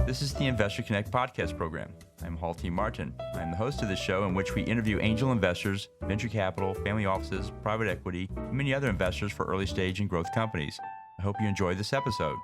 This is the Investor Connect podcast program. I'm Hall T. Martin. I'm the host of this show in which we interview angel investors, venture capital, family offices, private equity, and many other investors for early stage and growth companies. I hope you enjoy this episode.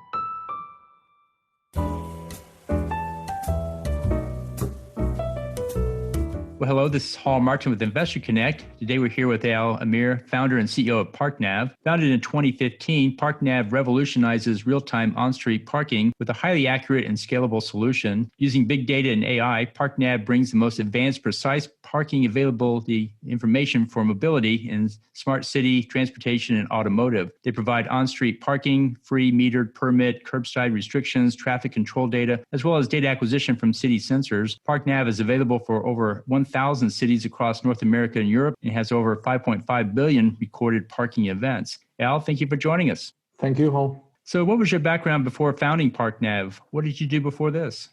Well, hello, this is Hall Martin with Investor Connect. Today we're here with Eyal, Amir, founder and CEO of Parknav. Founded in 2015, Parknav revolutionizes real-time on-street parking with a highly accurate and scalable solution. Using big data and AI, Parknav brings the most advanced, precise parking availability information for mobility in smart city, transportation, and automotive. They provide on-street parking, free metered permit, curbside restrictions, traffic control data, as well as data acquisition from city sensors. Parknav is available for over 1,000 cities across North America and Europe and has over 5.5 billion recorded parking events. Al, thank you for joining us. Thank you, Hall. So what was your background before founding Parknav? What did you do before this?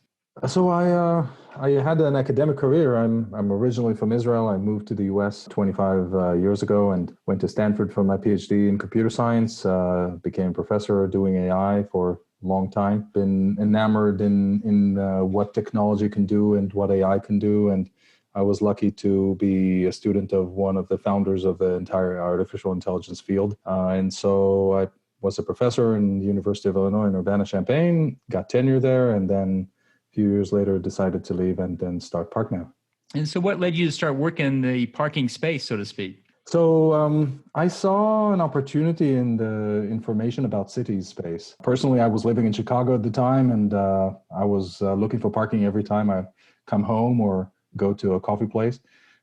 So I had an academic career. I'm originally from Israel. I moved to the US 25 years ago and went to Stanford for my PhD in computer science, became a professor doing AI for a long time, been enamored in what technology can do and what AI can do. And I was lucky to be a student of one of the founders of the entire artificial intelligence field. And so I was a professor in the University of Illinois in Urbana-Champaign, got tenure there, and then a few years later decided to leave and then start Parknav. And so what led you to start working in the parking space, so to speak? So I saw an opportunity in the information about cities space. Personally, I was living in Chicago at the time, and I was looking for parking every time I come home or go to a coffee place.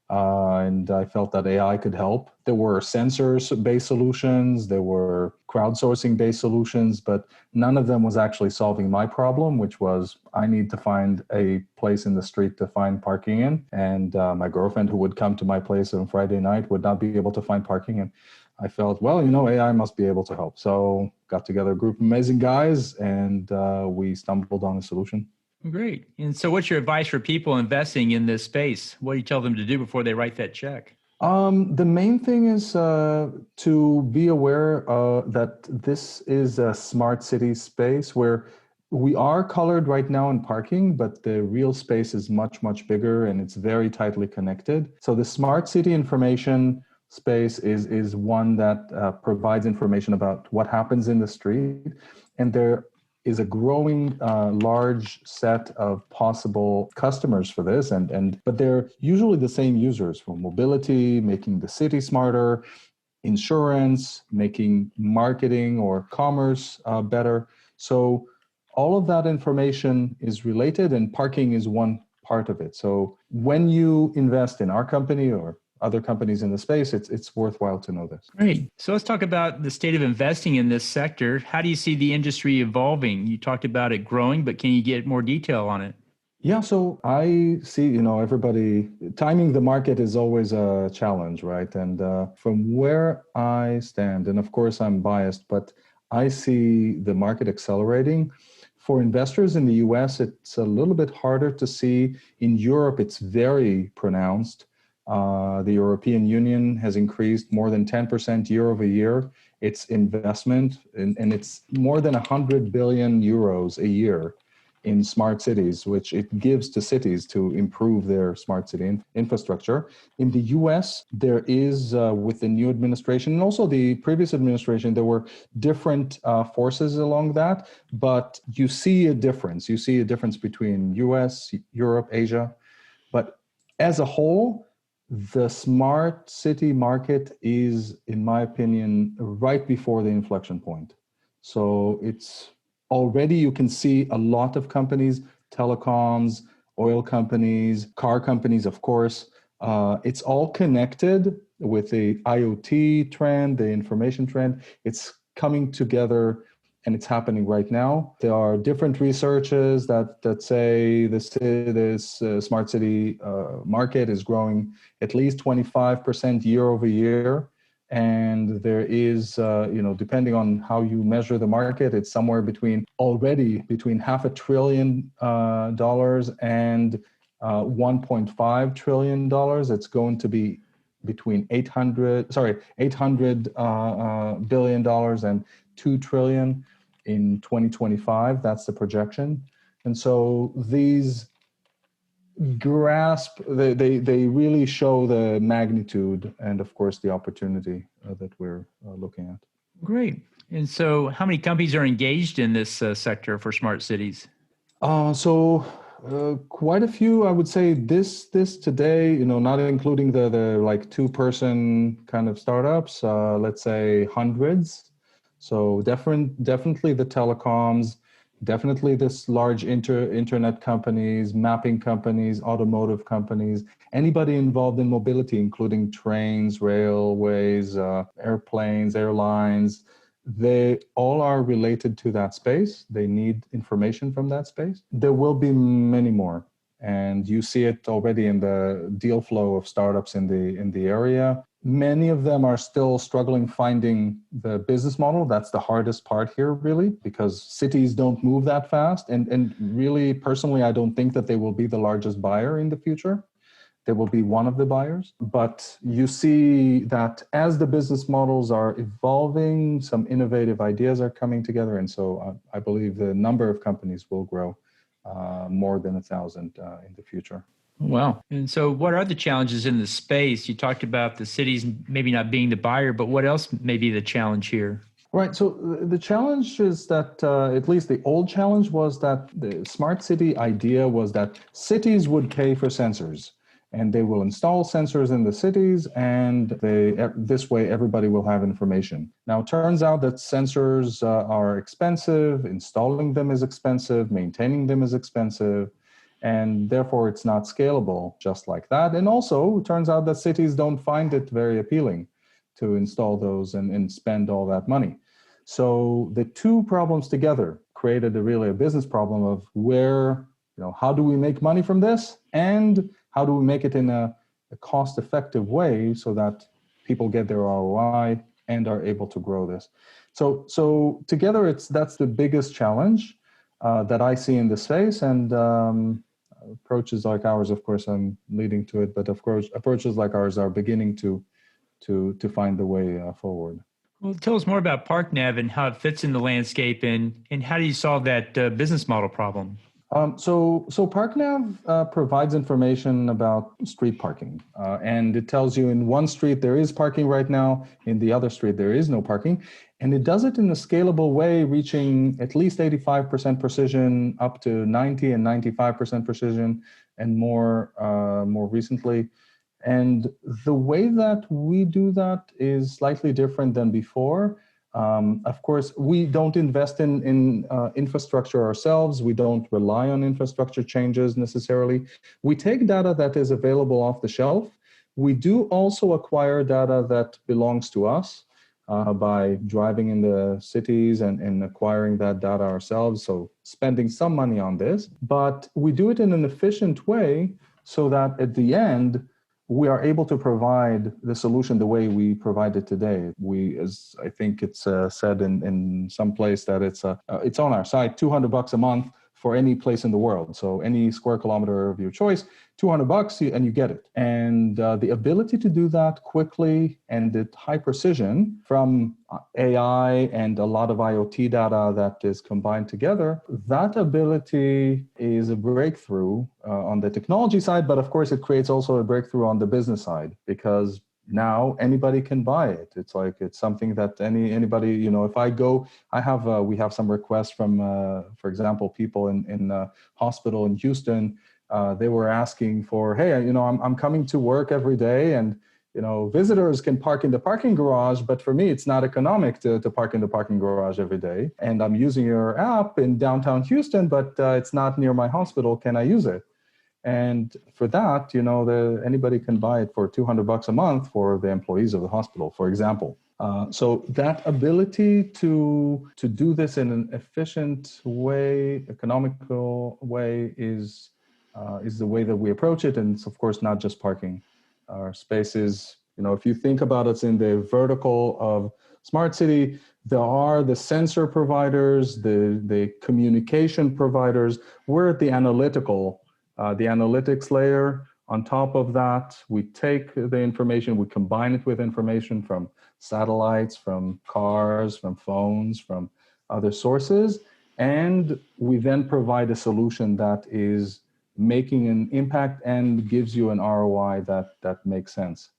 And I felt that AI could help. There were sensors-based solutions, there were crowdsourcing-based solutions, but none of them was actually solving my problem, which was I need to find a place in the street to find parking in. And my girlfriend who would come to my place on Friday night would not be able to find parking. And I felt, well, AI must be able to help. So got together a group of amazing guys and we stumbled on a solution. Great. And so what's your advice for people investing in this space? What do you tell them to do before they write that check? The main thing is to be aware that this is a smart city space where we are colored right now in parking, but the real space is much, much bigger and it's very tightly connected. So the smart city information space is one that provides information about what happens in the street. And there is a growing large set of possible customers for this, but they're usually the same users for mobility, making the city smarter, insurance, making marketing or commerce better. So all of that information is related and parking is one part of it. So when you invest in our company or other companies in the space, it's worthwhile to know this. Great. So let's talk about the state of investing in this sector. How do you see the industry evolving? You talked about it growing, but can you get more detail on it? Yeah, so I see, everybody, timing the market is always a challenge, right? And from where I stand, and of course I'm biased, but I see the market accelerating. For investors in the US, it's a little bit harder to see. In Europe, it's very pronounced. The European Union has increased more than 10% year over year. Its investment, and it's more than 100 billion euros a year in smart cities, which it gives to cities to improve their smart city infrastructure. In the US, there is, with the new administration and also the previous administration, there were different forces along that, but you see a difference. You see a difference between US, Europe, Asia. But as a whole, the smart city market is, in my opinion, right before the inflection point. So it's already, you can see a lot of companies, telecoms, oil companies, car companies, of course. It's all connected with the IoT trend, the information trend. It's coming together and it's happening right now. There are different researches that say this smart city market is growing at least 25% year over year. And there is, depending on how you measure the market, it's somewhere between $500 billion and $1.5 trillion. It's going to be between $800 billion and $2 trillion in 2025. That's the projection. And so these they really show the magnitude and, of course, the opportunity that we're looking at. Great. And so how many companies are engaged in this sector for smart cities? Quite a few, I would say. This today, not including the like 2-person kind of startups. Let's say hundreds. So definitely the telecoms, definitely this large internet companies, mapping companies, automotive companies, anybody involved in mobility, including trains, railways, airplanes, airlines. They all are related to that space. They need information from that space. There will be many more. And you see it already in the deal flow of startups in the area. Many of them are still struggling finding the business model. That's the hardest part here, really, because cities don't move that fast. And really, personally, I don't think that they will be the largest buyer in the future. They will be one of the buyers. But you see that as the business models are evolving, some innovative ideas are coming together. And so I believe the number of companies will grow more than 1,000 in the future. Wow. And so what are the challenges in the space? You talked about the cities maybe not being the buyer, but what else may be the challenge here? Right. So the challenge is that, at least the old challenge was that the smart city idea was that cities would pay for sensors and they will install sensors in the cities, and this way everybody will have information. Now, it turns out that sensors are expensive, installing them is expensive, maintaining them is expensive, and therefore it's not scalable just like that. And also, it turns out that cities don't find it very appealing to install those and spend all that money. So the two problems together created really a business problem of how do we make money from this? And how do we make it in a cost-effective way so that people get their ROI and are able to grow this? So together, that's the biggest challenge that I see in this space. And approaches like ours, of course, I'm leading to it, but of course, approaches like ours are beginning to find the way forward. Well, tell us more about Parknav and how it fits in the landscape, and how do you solve that business model problem? So Parknav provides information about street parking, and it tells you in one street there is parking right now, in the other street there is no parking, and it does it in a scalable way, reaching at least 85% precision, up to 90 and 95% precision, and more recently. And the way that we do that is slightly different than before. Of course, we don't invest in infrastructure ourselves. We don't rely on infrastructure changes necessarily. We take data that is available off the shelf. We do also acquire data that belongs to us by driving in the cities and acquiring that data ourselves, so spending some money on this. But we do it in an efficient way so that at the end, we are able to provide the solution the way we provide it today. As I think it's said in some place that it's on our site, $200 a month for any place in the world. So any square kilometer of your choice, $200 and you get it. And the ability to do that quickly and at high precision from AI and a lot of IoT data that is combined together, that ability is a breakthrough on the technology side, but of course it creates also a breakthrough on the business side, because now anybody can buy it. It's something that anybody, if I go, we have some requests from, for example, people in a hospital in Houston. They were asking for, hey, I'm coming to work every day, and visitors can park in the parking garage, but for me, it's not economic to park in the parking garage every day. And I'm using your app in downtown Houston, but it's not near my hospital. Can I use it? And for that, anybody can buy it for $200 a month for the employees of the hospital, for example. So that ability to do this in an efficient way, economical way, is the way that we approach it. And it's, of course, not just parking. Our spaces, if you think about it in the vertical of smart city, there are the sensor providers, the communication providers. We're at the analytics layer. On top of that, we take the information, we combine it with information from satellites, from cars, from phones, from other sources, And we then provide a solution that is making an impact and gives you an ROI that makes sense.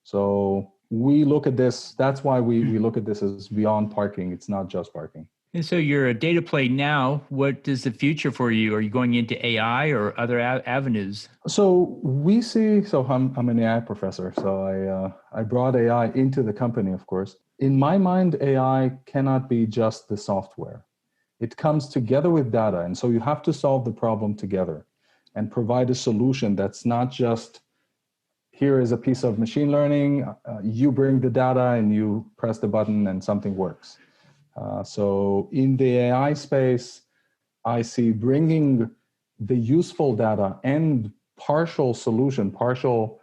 So we look at this, that's why we look at this as beyond parking. It's not just parking. And so you're a data play now. What is the future for you? Are you going into AI or other avenues? So we see, so I'm an AI professor. So I brought AI into the company, of course. In my mind, AI cannot be just the software. It comes together with data. And so you have to solve the problem together and provide a solution that's not just here is a piece of machine learning, you bring the data and you press the button and something works. So in the AI space, I see bringing the useful data and partial solution, partial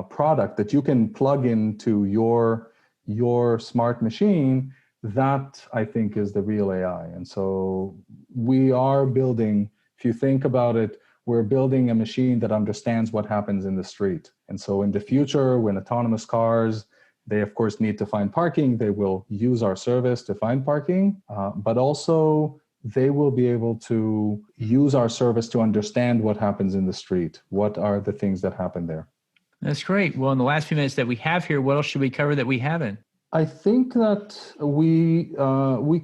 product that you can plug into your smart machine, that I think is the real AI. And so we are building, if you think about it, we're building a machine that understands what happens in the street. And so in the future, when autonomous cars, they of course need to find parking, they will use our service to find parking, but also they will be able to use our service to understand what happens in the street. What are the things that happen there? That's great. Well, in the last few minutes that we have here, what else should we cover that we haven't? I think that we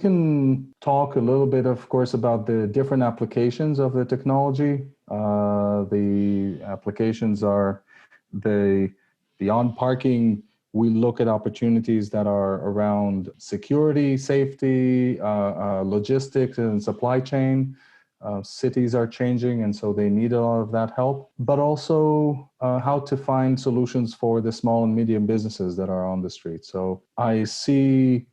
can talk a little bit, of course, about the different applications of the technology. The applications are beyond parking. We look at opportunities that are around security, safety, logistics, and supply chain. Cities are changing, and so they need a lot of that help, but also how to find solutions for the small and medium businesses that are on the street. So I see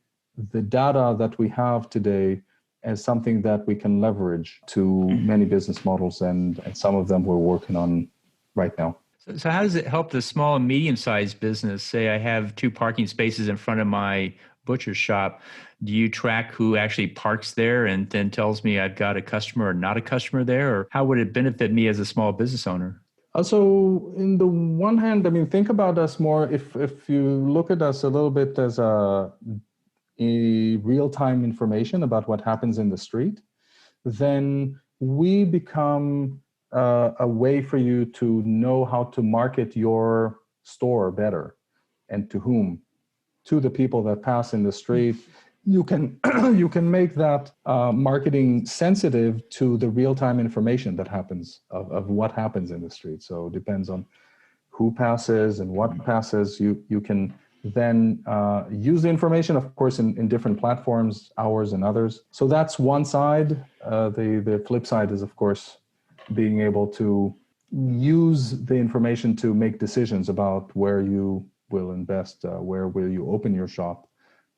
the data that we have today as something that we can leverage to many business models, and some of them we're working on right now. So how does it help the small and medium-sized business? Say I have 2 parking spaces in front of my butcher shop. Do you track who actually parks there and then tells me I've got a customer or not a customer there? Or how would it benefit me as a small business owner? So in the one hand, I mean, think about us more, if you look at us a little bit as a real-time information about what happens in the street, then we become a way for you to know how to market your store better, and to whom. To the people that pass in the street. You can you can make that marketing sensitive to the real-time information that happens of what happens in the street. So it depends on who passes and what passes. You can then use the information, of course, in different platforms, ours and others. So that's one side. The flip side is, of course, being able to use the information to make decisions about where you will invest, where will you open your shop,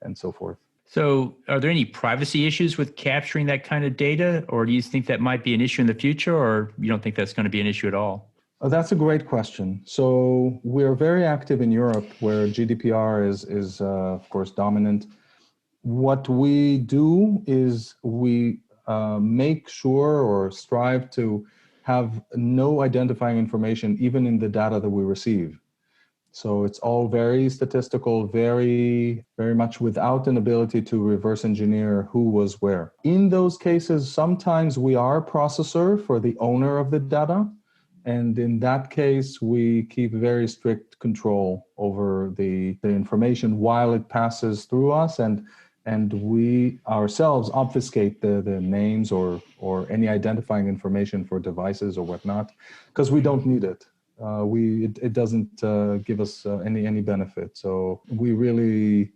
and so forth. So are there any privacy issues with capturing that kind of data, or do you think that might be an issue in the future, or you don't think that's going to be an issue at all? That's a great question. So we're very active in Europe, where GDPR is of course, dominant. What we do is we make sure or strive to have no identifying information, even in the data that we receive. So it's all very statistical, very, very much without an ability to reverse engineer who was where. In those cases, sometimes we are a processor for the owner of the data. And in that case, we keep very strict control over the information while it passes through us. And we ourselves obfuscate the names or any identifying information for devices or whatnot, because we don't need it. It doesn't give us any benefit. So we really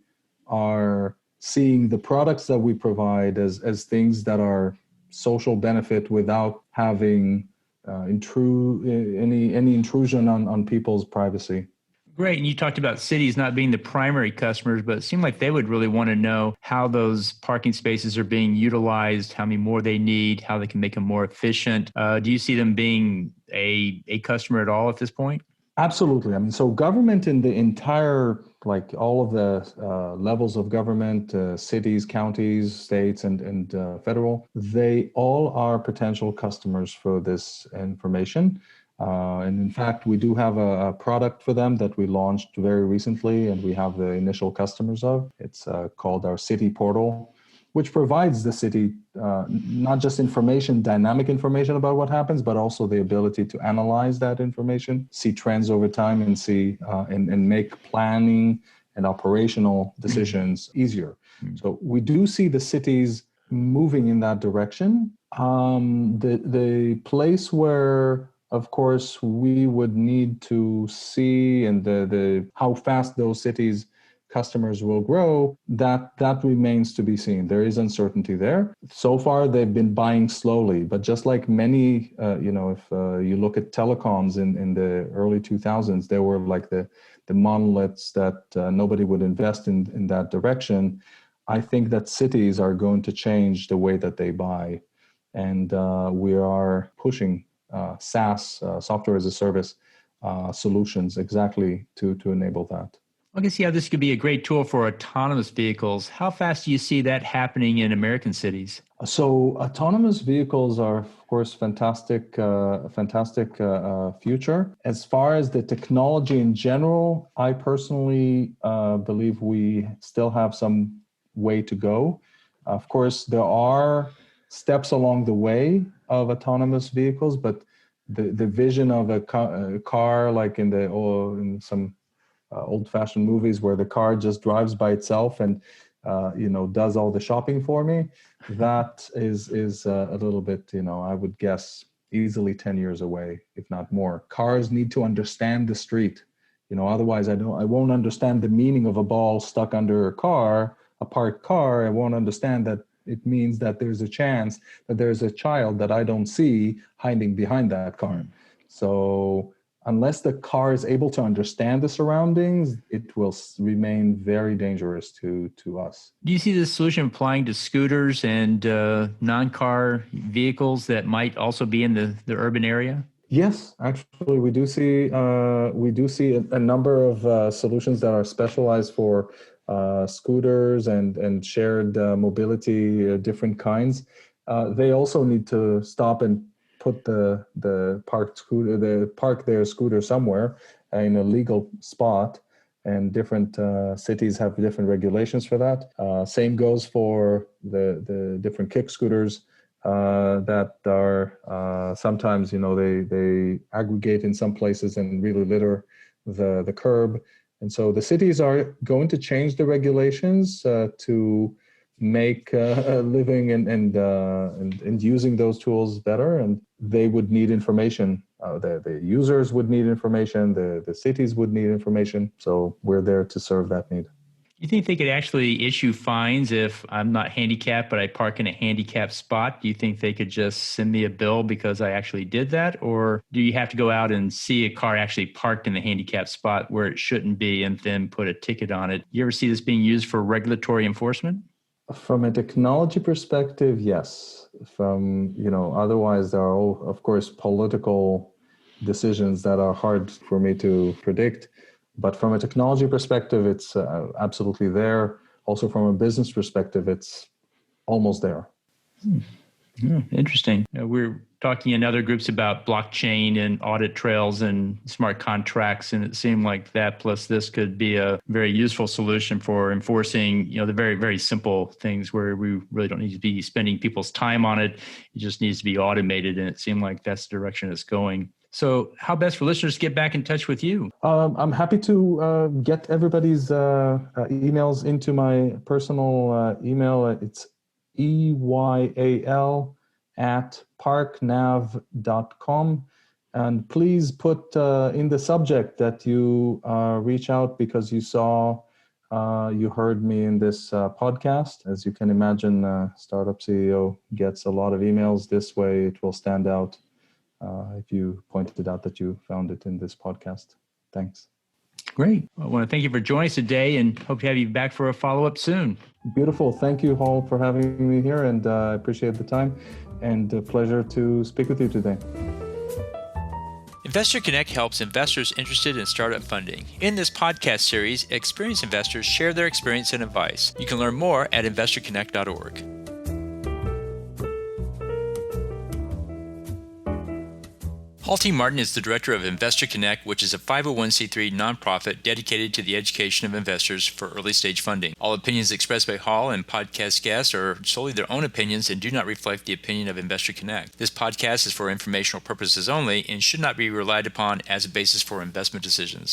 are seeing the products that we provide as things that are social benefit without having any intrusion on people's privacy. Great. And you talked about cities not being the primary customers, but it seemed like they would really want to know how those parking spaces are being utilized, how many more they need, how they can make them more efficient. Do you see them being a customer at all at this point? Absolutely. I mean, so government in the entire, like all of the levels of government, cities, counties, states, and federal, they all are potential customers for this information. And in fact, we do have a product for them that we launched very recently, and we have the initial customers of. It's called our City Portal, which provides the city not just information, dynamic information about what happens, but also the ability to analyze that information, see trends over time, and see and make planning and operational decisions easier. So we do see the cities moving in that direction. The place where, of course, we would need to see and the how fast those cities customers will grow, that remains to be seen. There is uncertainty there. So far, they've been buying slowly, but just like many, if you look at telecoms in the early 2000s, there were like the monoliths that nobody would invest in that direction. I think that cities are going to change the way that they buy, and we are pushing SaaS, software as a service solutions exactly to enable that. I can see how this could be a great tool for autonomous vehicles. How fast do you see that happening in American cities? So autonomous vehicles are, of course, fantastic future. As far as the technology in general, I personally believe we still have some way to go. Of course, there are steps along the way of autonomous vehicles, but the vision of a car like in some old-fashioned movies where the car just drives by itself and does all the shopping for me, that is a little bit, I would guess easily 10 years away, if not more. Cars need to understand the street, otherwise I won't understand the meaning of a ball stuck under a parked car. I won't understand that it means that there's a chance that there's a child that I don't see hiding behind that car. So unless the car is able to understand the surroundings, it will remain very dangerous to us. Do you see this solution applying to scooters and non-car vehicles that might also be in the urban area? Yes, actually, we do see a number of solutions that are specialized for scooters and shared mobility, different kinds. They also need to stop and put the park their scooter somewhere in a legal spot, and different cities have different regulations for that. Same goes for the different kick scooters that are sometimes they aggregate in some places and really litter the curb. And so the cities are going to change the regulations to make living and using those tools better, and they would need information. The users would need information. The cities would need information. So we're there to serve that need. You think they could actually issue fines if I'm not handicapped, but I park in a handicapped spot? Do you think they could just send me a bill because I actually did that? Or do you have to go out and see a car actually parked in the handicapped spot where it shouldn't be and then put a ticket on it? You ever see this being used for regulatory enforcement? From a technology perspective, yes. Otherwise there are, of course, political decisions that are hard for me to predict. But from a technology perspective, it's absolutely there. Also, from a business perspective, it's almost there. Interesting. We're talking in other groups about blockchain and audit trails and smart contracts, and it seemed like that plus this could be a very useful solution for enforcing, the very, very simple things where we really don't need to be spending people's time on it. It just needs to be automated, and it seemed like that's the direction it's going. So how best for listeners to get back in touch with you? I'm happy to get everybody's emails into my personal email. It's eyal@parknav.com. And please put in the subject that you reach out because you heard me in this podcast. As you can imagine, Startup CEO gets a lot of emails. This way it will stand out. If you pointed out that you found it in this podcast. Thanks. Great. I want to thank you for joining us today and hope to have you back for a follow-up soon. Beautiful. Thank you, Hall, for having me here, and I appreciate the time and a pleasure to speak with you today. Investor Connect helps investors interested in startup funding. In this podcast series, experienced investors share their experience and advice. You can learn more at investorconnect.org. Hall T. Martin is the director of Investor Connect, which is a 501c3 nonprofit dedicated to the education of investors for early stage funding. All opinions expressed by Hall and podcast guests are solely their own opinions and do not reflect the opinion of Investor Connect. This podcast is for informational purposes only and should not be relied upon as a basis for investment decisions.